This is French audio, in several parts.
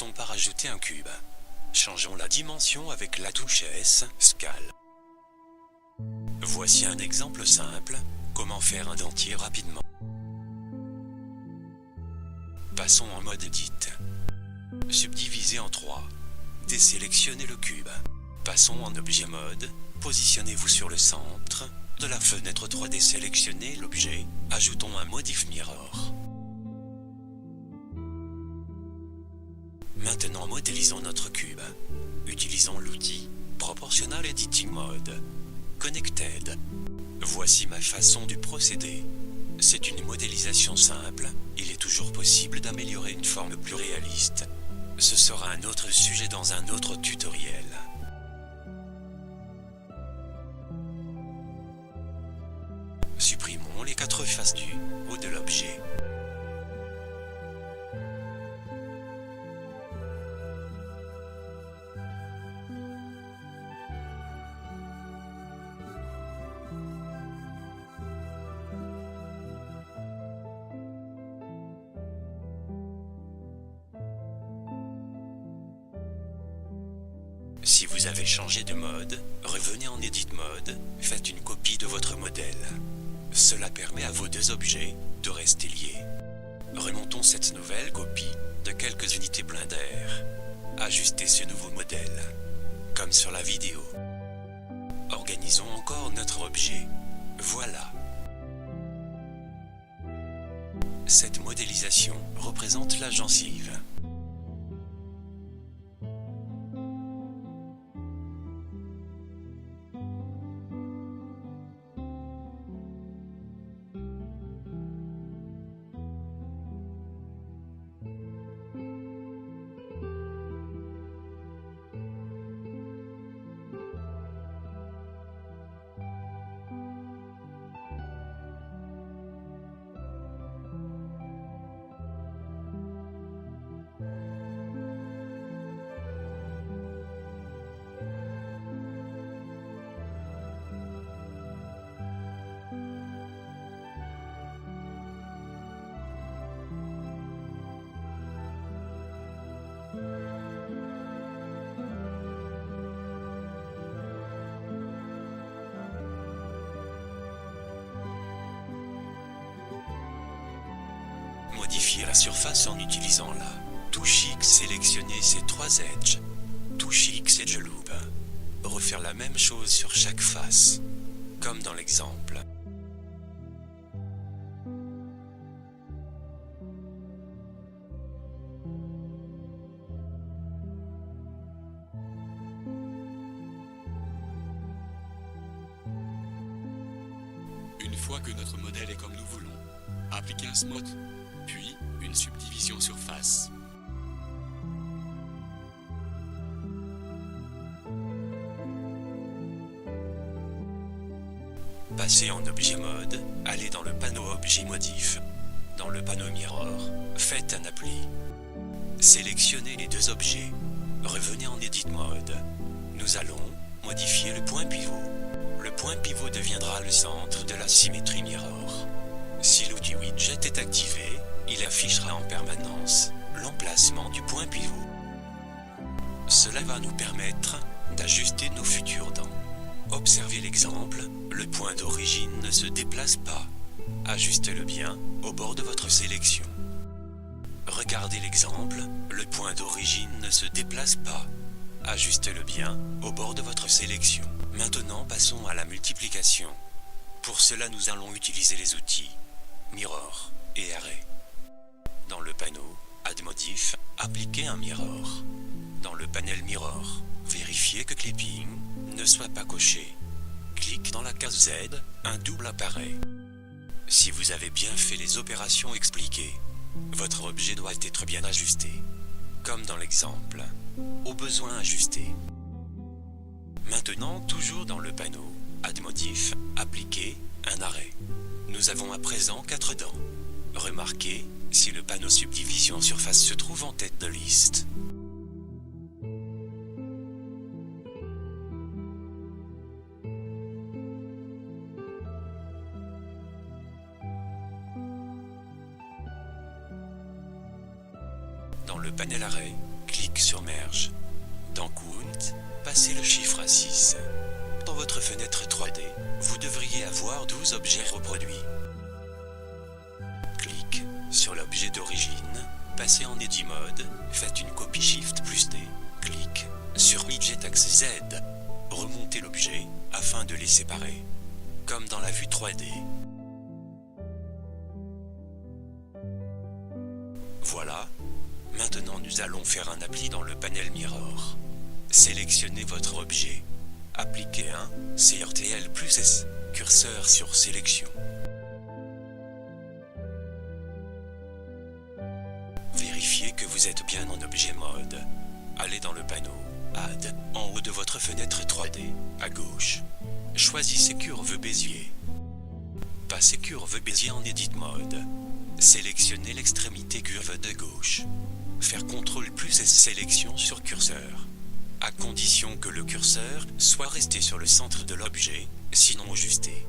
Commençons par ajouter un cube. Changeons la dimension avec la touche S, Scale. Voici un exemple simple, comment faire un dentier rapidement. Passons en mode Edit. Subdivisez en 3. Désélectionnez le cube. Passons en objet mode. Positionnez-vous sur le centre. De la fenêtre 3D, sélectionnez l'objet. Ajoutons un modif mirror. Maintenant, modélisons notre cube. Utilisons l'outil Proportional Editing Mode. Connected. Voici ma façon de procéder. C'est une modélisation simple. Il est toujours possible d'améliorer une forme plus réaliste. Ce sera un autre sujet dans un autre tutoriel. Supprimons les 4 faces du haut de l'objet. Si vous avez changé de mode, revenez en Edit Mode, faites une copie de votre modèle. Cela permet à vos deux objets de rester liés. Remontons cette nouvelle copie de quelques unités Blender. Ajustez ce nouveau modèle, comme sur la vidéo. Organisons encore notre objet. Voilà. Cette modélisation représente la gencive. Modifier la surface en utilisant la touche X, sélectionner ces 3 edges. Touche X Edge Loop. Refaire la même chose sur chaque face, comme dans l'exemple. Une fois que notre modèle est comme nous voulons, appliquez un smooth, puis une subdivision sur face. Passez en objet mode, allez dans le panneau objet modif. Dans le panneau mirror, faites un appli. Sélectionnez les 2 objets. Revenez en Edit Mode. Nous allons modifier le point pivot. Le point pivot deviendra le centre de la symétrie mirror. Si l'outil Widget est activé, il affichera en permanence l'emplacement du point pivot. Cela va nous permettre d'ajuster nos futures dents. Observez l'exemple, le point d'origine ne se déplace pas. Ajustez-le bien au bord de votre sélection. Regardez l'exemple, le point d'origine ne se déplace pas. Ajustez-le bien au bord de votre sélection. Maintenant, passons à la multiplication. Pour cela, nous allons utiliser les outils Mirror et Array. Dans le panneau Add Modif, appliquez un mirror. Dans le panel Mirror, vérifiez que Clipping ne soit pas coché. Clique dans la case Z, un double apparaît. Si vous avez bien fait les opérations expliquées, votre objet doit être bien ajusté, comme dans l'exemple. Au besoin ajusté. Maintenant, toujours dans le panneau Add Modif, appliquez un arrêt. Nous avons à présent 4 dents. Remarquez si le panneau Subdivision Surface se trouve en tête de liste. Dans le panel Arrêt, clique sur Merge. Dans Count, passez le chiffre à 6. Dans votre fenêtre 3D, vous devriez avoir 12 objets reproduits. Clique sur l'objet d'origine, passez en Edit Mode, faites une copie Shift plus D. Clique sur Widget axe Z. Remontez l'objet afin de les séparer, comme dans la vue 3D. Voilà, maintenant nous allons faire un appli dans le panel Mirror. Sélectionnez votre objet. Appliquez un CTRL plus S, curseur sur sélection. Vérifiez que vous êtes bien en objet mode. Allez dans le panneau Add, en haut de votre fenêtre 3D, à gauche. Choisissez Curve Bézier. Passez Curve Bézier en Edit Mode. Sélectionnez l'extrémité curve de gauche. Faire CTRL plus S sélection sur curseur. À condition que le curseur soit resté sur le centre de l'objet, sinon ajusté.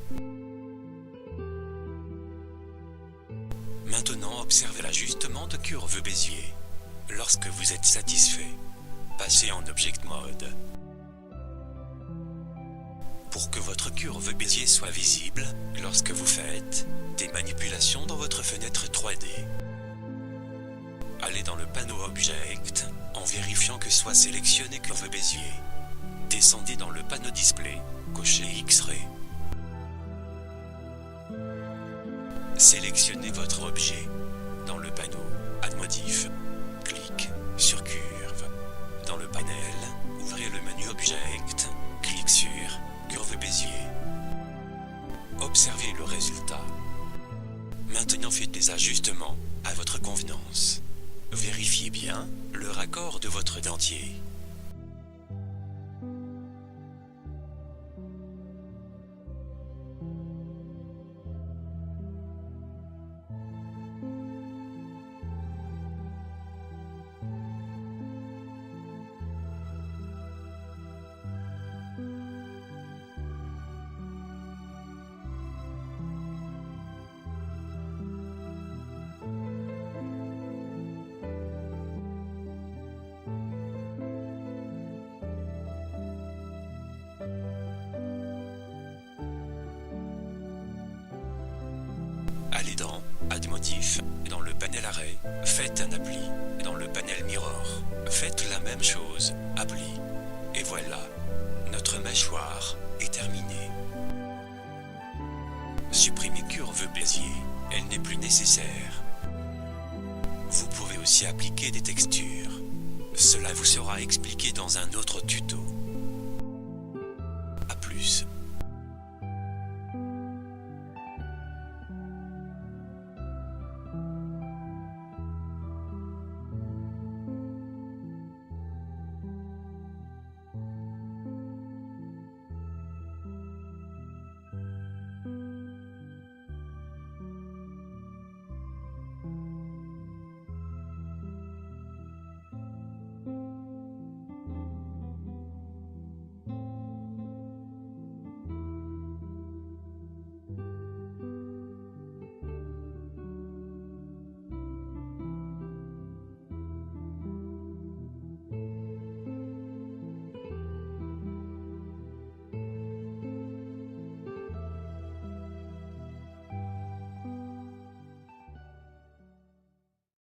Maintenant observez l'ajustement de curve Bézier. Lorsque vous êtes satisfait, passez en Object Mode. Pour que votre curve Bézier soit visible lorsque vous faites des manipulations dans votre fenêtre 3D. Allez dans le panneau Object en vérifiant que soit sélectionné curve Bézier. Descendez dans le panneau Display, cochez X-Ray. Sélectionnez votre objet dans le panneau Add Modif. Clique sur Curve. Dans le panel, ouvrez le menu Object, clique sur Curve Bézier. Observez le résultat. Maintenant faites des ajustements à votre convenance. Vérifiez bien le raccord de votre dentier. Allez dans Add Modif, dans le panel Arrêt, faites un appli. Dans le panel Mirror, faites la même chose, appli. Et voilà, notre mâchoire est terminée. Supprimez curve Bézier, elle n'est plus nécessaire. Vous pouvez aussi appliquer des textures. Cela vous sera expliqué dans un autre tuto.